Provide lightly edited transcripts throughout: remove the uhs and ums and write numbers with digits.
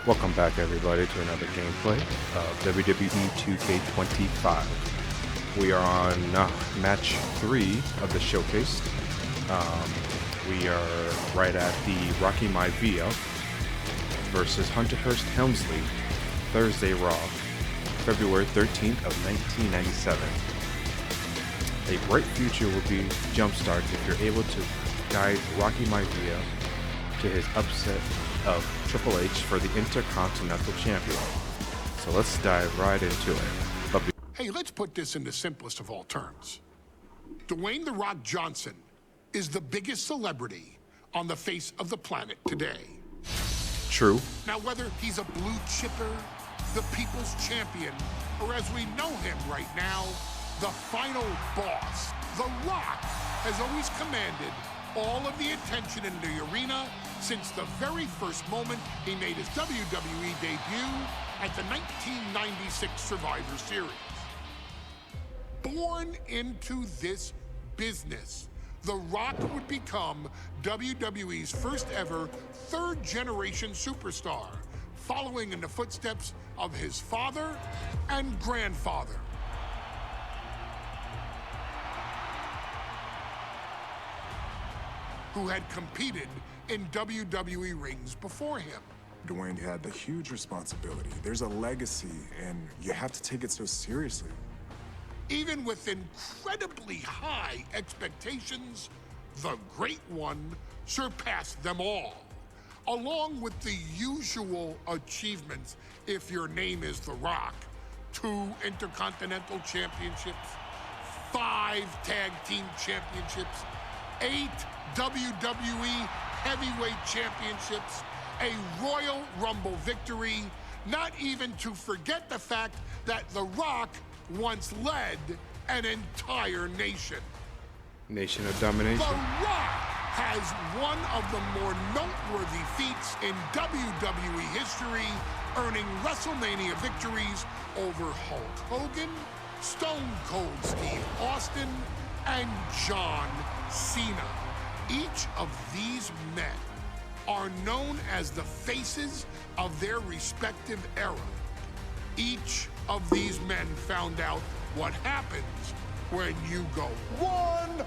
Welcome back, everybody, to another gameplay of WWE 2K25. We are on match 3 of the showcase. We are right at the Rocky Maivia versus Hunter Hurst Helmsley, Thursday Raw, February 13th of 1997. A bright future will be jump-started if you're able to guide Rocky Maivia to his upset of Triple H for the Intercontinental Championship. So let's dive right into it. Hey, let's put this in the simplest of all terms. Dwayne "The Rock" Johnson is the biggest celebrity on the face of the planet today. True. Now, whether he's a blue chipper, the people's champion, or as we know him right now, the final boss, The Rock has always commanded all of the attention in the arena since the very first moment he made his WWE debut at the 1996 Survivor Series. Born into this business, The Rock would become WWE's first ever third-generation superstar, following in the footsteps of his father and grandfather. Who had competed in WWE rings before him. Dwayne had the huge responsibility. There's a legacy, and you have to take it so seriously. Even with incredibly high expectations, the Great One surpassed them all. Along with the usual achievements, if your name is The Rock: 2 Intercontinental Championships, 5 Tag Team Championships, 8 WWE Heavyweight Championships, a Royal Rumble victory, not even to forget the fact that The Rock once led an entire nation. Nation of domination. The Rock has one of the more noteworthy feats in WWE history, earning WrestleMania victories over Hulk Hogan, Stone Cold Steve Austin, and John Cena. Each of these men are known as the faces of their respective era. Each of these men found out what happens when you go one-on-one.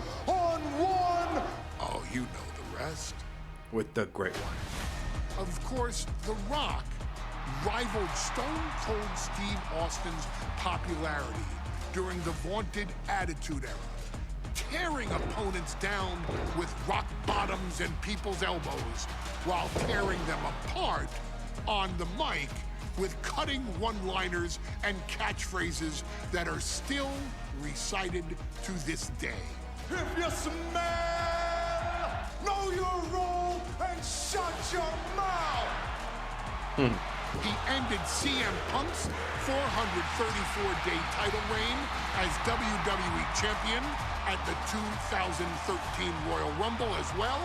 Oh, you know the rest. With the Great One. Of course, The Rock rivaled Stone Cold Steve Austin's popularity during the vaunted Attitude Era, tearing opponents down with rock bottoms and people's elbows, while tearing them apart on the mic with cutting one-liners and catchphrases that are still recited to this day. If you smell, know your role and shut your mouth. He ended CM Punk's 434-day title reign as WWE Champion at the 2013 Royal Rumble as well,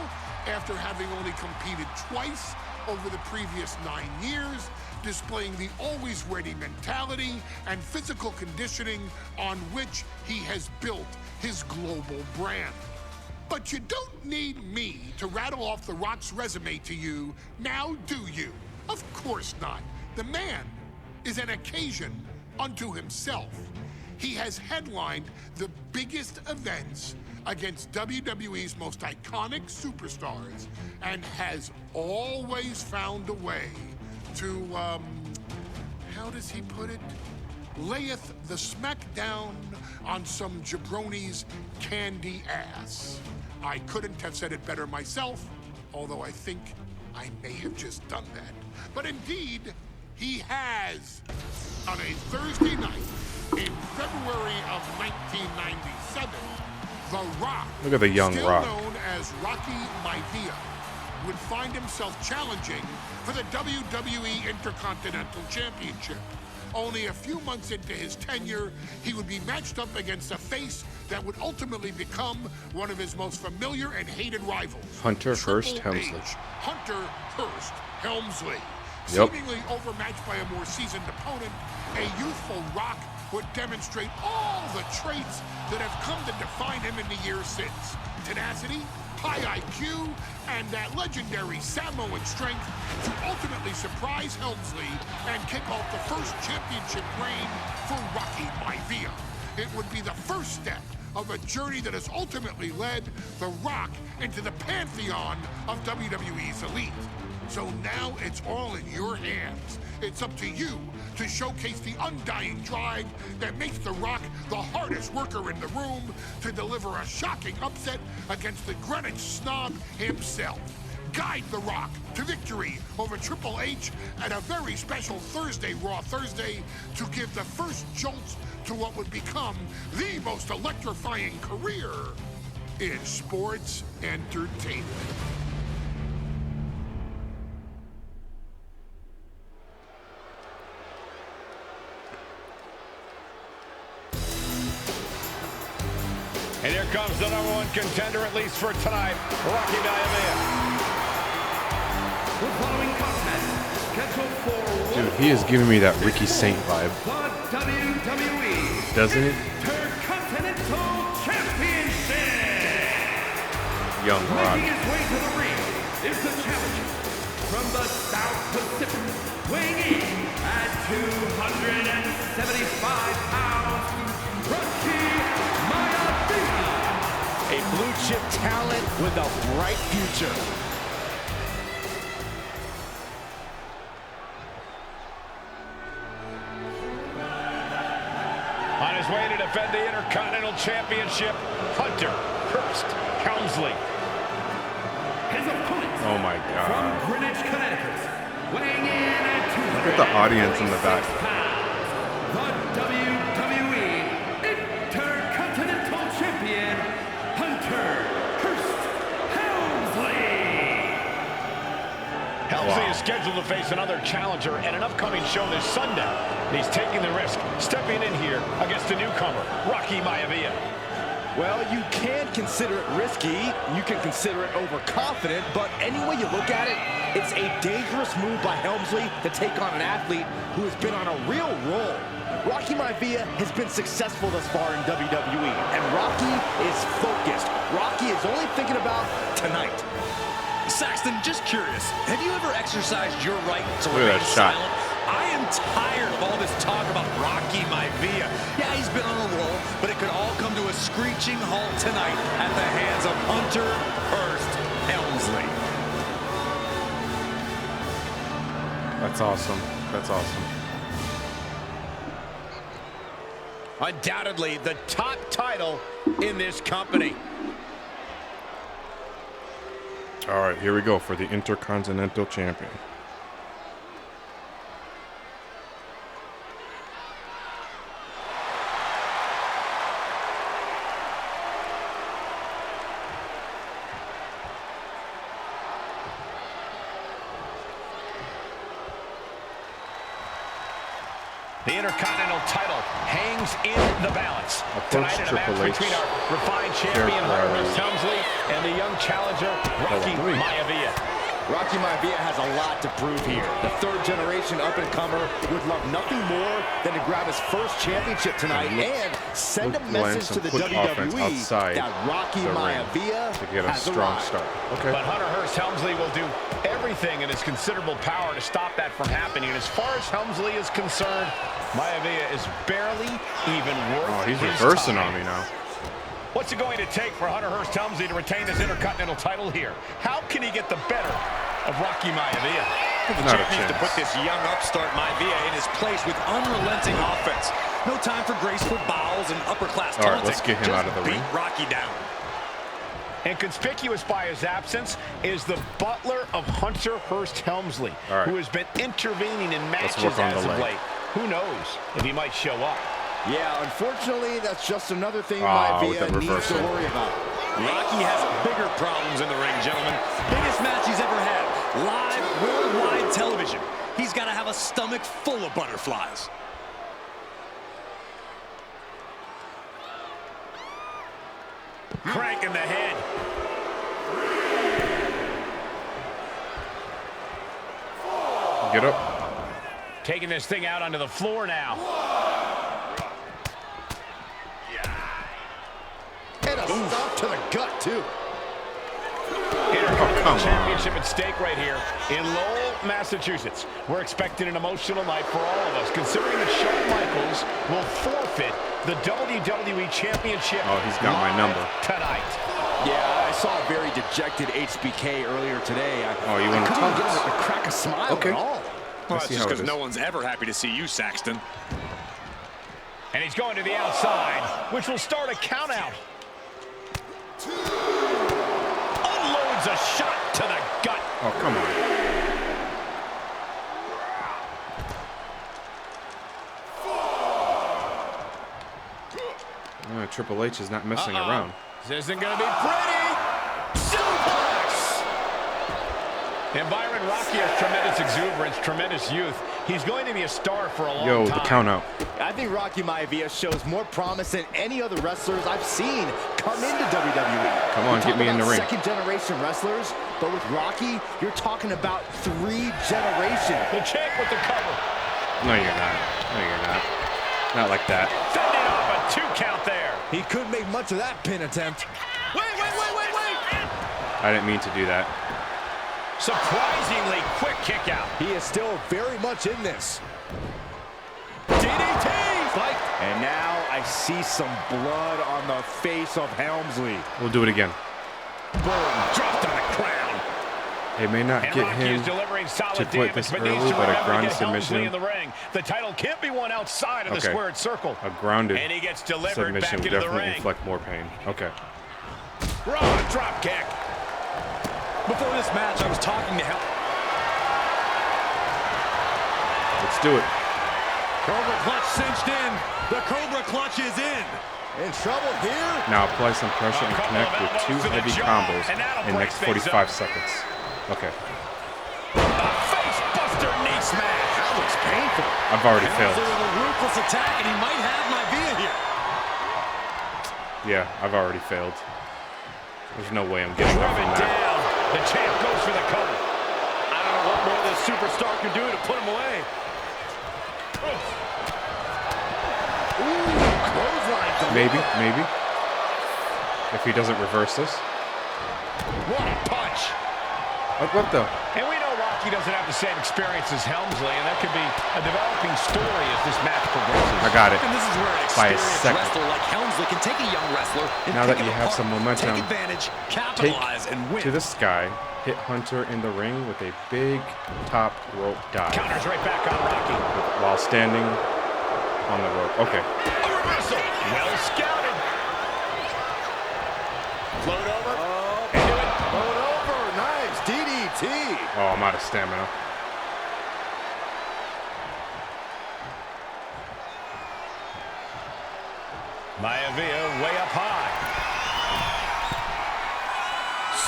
after having only competed twice over the previous 9 years, displaying the always-ready mentality and physical conditioning on which he has built his global brand. But you don't need me to rattle off The Rock's resume to you, now do you? Of course not. The man is an occasion unto himself. He has headlined the biggest events against WWE's most iconic superstars and has always found a way to, how does he put it? Layeth the smackdown on some jabroni's candy ass. I couldn't have said it better myself, although I think I may have just done that. But indeed, he has. On a Thursday night in February of 1997, The Rock, Look at the young still Rock. known as Rocky Maivia, would find himself challenging for the WWE Intercontinental Championship. Only a few months into his tenure, he would be matched up against a face that would ultimately become one of his most familiar and hated rivals, Hunter Hurst Triple Helmsley. H, Hunter Hurst Helmsley. Yep. Seemingly overmatched by a more seasoned opponent, a youthful Rock would demonstrate all the traits that have come to define him in the years since. Tenacity, high IQ, and that legendary Samoan strength to ultimately surprise Helmsley and kick off the first championship reign for Rocky Maivia. It would be the first step of a journey that has ultimately led The Rock into the pantheon of WWE's elite. So now it's all in your hands. It's up to you to showcase the undying drive that makes The Rock the hardest worker in the room to deliver a shocking upset against the Greenwich snob himself. Guide The Rock to victory over Triple H at a very special Thursday, Raw Thursday, to give the first jolts to what would become the most electrifying career in sports entertainment. And here comes the #1 contender, at least for tonight, Rocky Maivia. The following contest scheduled for Dude, he is giving me that Ricky Saint vibe. the WWE Doesn't it? Intercontinental Championship. Young Rock. Making his way to the ring is the challenger from the South Pacific, weighing in at 275 pounds, Rocky Maivia. A blue chip talent with a bright future. On his way to defend the Intercontinental Championship, Hunter Hurst Helmsley. His opponent Oh my from God. Greenwich, Connecticut, weighing in at 200 Look at the audience in the back. the WWE Intercontinental Champion, Hunter Hurst Helmsley. Helmsley is scheduled to face another challenger at an upcoming show this Sunday. And he's taking the risk, stepping in here against the newcomer, Rocky Maivia. Well, you can consider it risky, you can consider it overconfident, but any way you look at it, it's a dangerous move by Helmsley to take on an athlete who has been on a real roll. Rocky Maivia has been successful thus far in WWE, and Rocky is focused. Rocky is only thinking about tonight. Saxton, just curious, have you ever exercised your right to Look at remain that shot. silent? I am tired of all this talk about Rocky Maivia. Yeah, he's been on a roll, but it could all come to a screeching halt tonight at the hands of Hunter Hurst Helmsley. That's awesome. That's awesome. Undoubtedly the top title in this company. All right, here we go for the Intercontinental Champion. The Intercontinental title hangs in the balance. Tonight in a match Triple H. between our refined champion Hunter Hurst Helmsley and the young challenger Rocky Maivia. Rocky Maivia has a lot to prove here. The third-generation up-and-comer would love nothing more than to grab his first championship tonight and send a message to the WWE that Rocky Maivia to get a has strong arrived. start. Okay. But Hunter Hurst Helmsley will do everything in his considerable power to stop that from happening. And as far as Helmsley is concerned, Maivia is barely even worth Oh, he's his reversing time. on me now. What's it going to take for Hunter Hurst Helmsley to retain his Intercontinental title here? How can he get the better of Rocky Maivia? The Not a champ needs to chance. put this young upstart Maivia in his place with unrelenting offense. No time for graceful bows and upper-class All right, taunting. let's get him Just out of the beat ring. Rocky down. And conspicuous by his absence is the butler of Hunter Hurst Helmsley, All right. who has been intervening in Let's matches work on as the of leg. late. Who knows if he might show up? Yeah, unfortunately, that's just another thing with Maivia that needs to reversal. worry about. Rocky has bigger problems in the ring, gentlemen. Biggest match he's ever had. Live worldwide television. He's got to have a stomach full of butterflies. Crank in the head. Get up. Taking this thing out onto the floor now. a stomp to the gut, too. Intercontinental Championship at stake right here in Lowell, Massachusetts. We're expecting an emotional night for all of us, considering that Shawn Michaels will forfeit the WWE Championship. Oh, he's got my number tonight. Yeah, I saw a very dejected HBK earlier today. Oh, you want to couldn't get him to crack a smile at all. Well, that's just because no one's ever happy to see you, Saxton. And he's going to the outside, which will start a count out. Unloads a shot to the gut. Oh, come on. Triple H is not messing around. This isn't going to be pretty. Suplex! And Byron, Rocky has tremendous exuberance, tremendous youth. He's going to be a star for a long time. The count out. I think Rocky Maivia shows more promise than any other wrestlers I've seen come into WWE. Come on, get me in the ring. Second-generation wrestlers, but with Rocky, you're talking about 3 generations. The champ with the cover. No, you're not. No, you're not. Not like that. Fending off a 2 count there. He couldn't make much of that pin attempt. Wait. I didn't mean to do that. Surprisingly quick kick out. He is still very much in this. DDT! Spike. And now I see some blood on the face of Helmsley. We'll do it again. Boom, dropped on the crown. It may not get him to quit this early, but a grounded submission. In the ring. The title can't be won outside of the squared circle. A grounded and he gets delivered submission back would into definitely the ring. inflict more pain. Okay. Raw drop kick. Before this match, I was talking to Let's do it. Cobra clutch cinched in. The Cobra clutch is in. In trouble here. Now apply some pressure and connect with 2 heavy combos in the next 45 seconds. Okay. A face buster knee smash. That looks painful. I've already failed. With a ruthless attack, and he might have Maivia here. Yeah, I've already failed. There's no way I'm getting up from that. Down. The champ goes for the cover. I don't know what more this superstar can do to put him away. Ooh, clothesline delivery. Maybe. If he doesn't reverse this. What a punch. What the? And we know Rocky doesn't have the same experience as Helmsley, and that could be a developing story as this match progresses. I got it. And this is where an By a experienced second. wrestler like Helmsley can take a young wrestler and Now that pick you him have apart, some momentum, take advantage, Take capitalize, and win. to the sky, hit Hunter in the ring with a big top rope dive Counters right back on Rocky. while standing on the rope. Okay. A reversal. Well scouted. Float over. Into it. Float over. Nice. DDT. Oh, I'm out of stamina. Maivia way up high.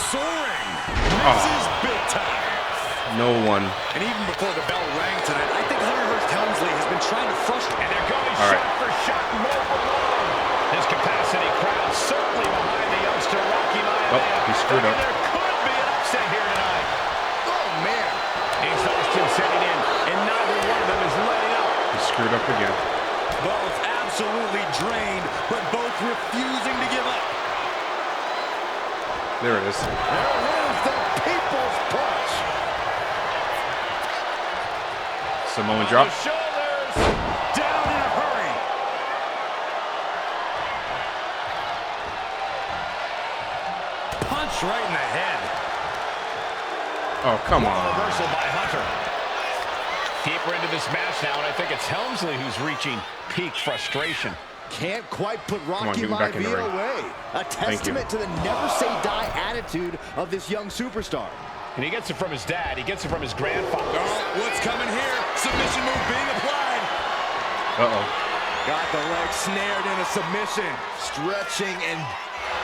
Soaring. Misses big time. No one. And even before the bell rang tonight, I think Hunter Hurst Helmsley has been trying to frustrate. And they're going All right. shot for shot, more for more. His capacity crowd certainly behind the youngster Rocky Maivia. Oh, he screwed up. There could be an upset here tonight. Oh, man. Exhaustion setting in, and neither one of them is letting up. He screwed up again. Both absolutely drained, but both refusing to give up. There it is. There is the people's punch. Samoan drop. The shoulders. Down in a hurry. Punch right in the head. Oh, come on. Reversal by Hunter. Deeper into this match now, and I think it's Helmsley who's reaching peak frustration. Can't quite put on, Rocky get me back in the Maivia ring. away. A testament to the never-say-die attitude of this young superstar. And he gets it from his dad. He gets it from his grandfather. Oh, what's coming here? Submission move being applied. Uh-oh. Got the leg snared in a submission. Stretching and...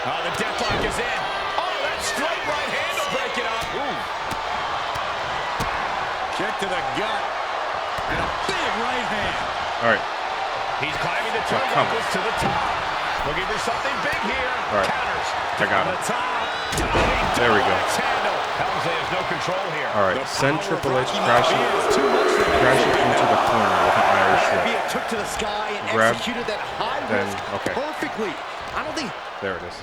Oh, the deathlock is in. Oh, that straight right hand will break it up. Ooh. Kick to the gut. And a big right hand. All right. He's climbing the come on. turnbuckles to the top. Looking for something big here. All right. Counters. I got The it. top. There we go. Handle. Helmsley has no control here. All right. The Send power of Triple H Rocky crashing Maivia is too much for him. into the corner with an Irish whip. Maivia took to the sky and Grab, executed that high then, risk okay. perfectly. I don't think... There it is.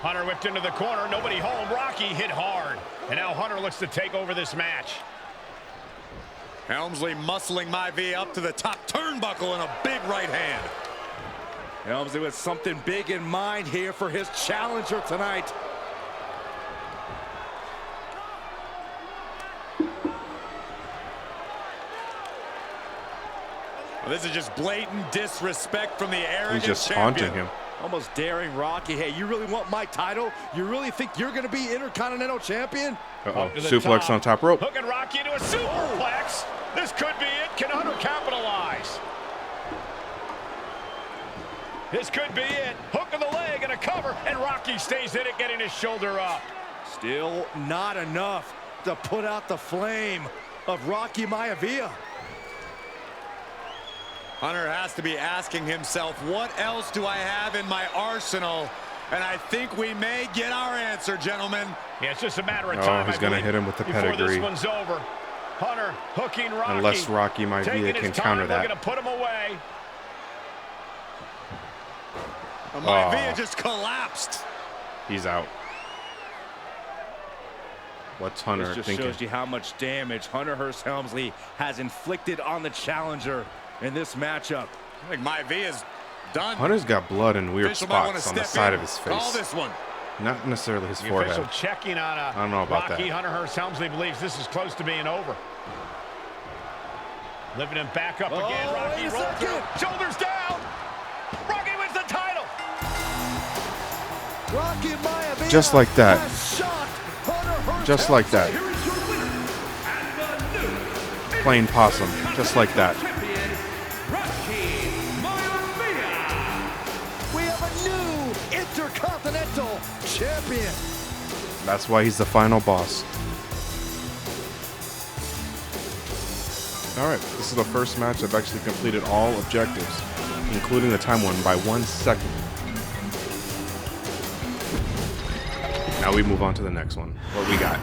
Hunter whipped into the corner. Nobody home. Rocky hit hard. And now Hunter looks to take over this match. Helmsley muscling Maivia up to the top turnbuckle and a big right hand. Helmsley with something big in mind here for his challenger tonight. Well, this is just blatant disrespect from the arrogant He's just champion. taunting him. Almost daring Rocky. Hey, you really want my title? You really think you're going to be Intercontinental Champion? Uh-oh. Up to the Suplex top. on top rope. Hooking Rocky into a superplex. This could be it. Can Hunter capitalize? This could be it. Hook of the leg and a cover, and Rocky stays in it, getting his shoulder up. Still not enough to put out the flame of Rocky Maivia. Hunter has to be asking himself, what else do I have in my arsenal? And I think we may get our answer, gentlemen. Yeah, it's just a matter of time. He's going to hit him with the before pedigree. This one's over. Hunter hooking Rocky. Unless Rocky Maivia can counter that. Looking to put him away. Maivia just collapsed. He's out. What's Hunter This just thinking? shows you how much damage Hunter Hurst Helmsley has inflicted on the challenger in this matchup. I think Maivia's done. Hunter's got blood in weird Official might wanna spots on the step side in. of his Call face. this one. Not necessarily his The forehead. official checking on I don't know about Rocky. that. Hunter Hurst Helmsley believes this is close to being over. Lifting him back up again. Rocky wait a rolls through. second. Shoulders down. Rocky wins the title. Rocky Maivia Just like that. has shocked Hunter Hurst Just like that. Here is your winner, and the new Plain possum. Just like that. champion, Rocky Maivia. We have a new Intercontinental Champion. That's why he's the final boss. All right, this is the first match I've actually completed all objectives, including the time one by 1 second. Now we move on to the next one. What we got?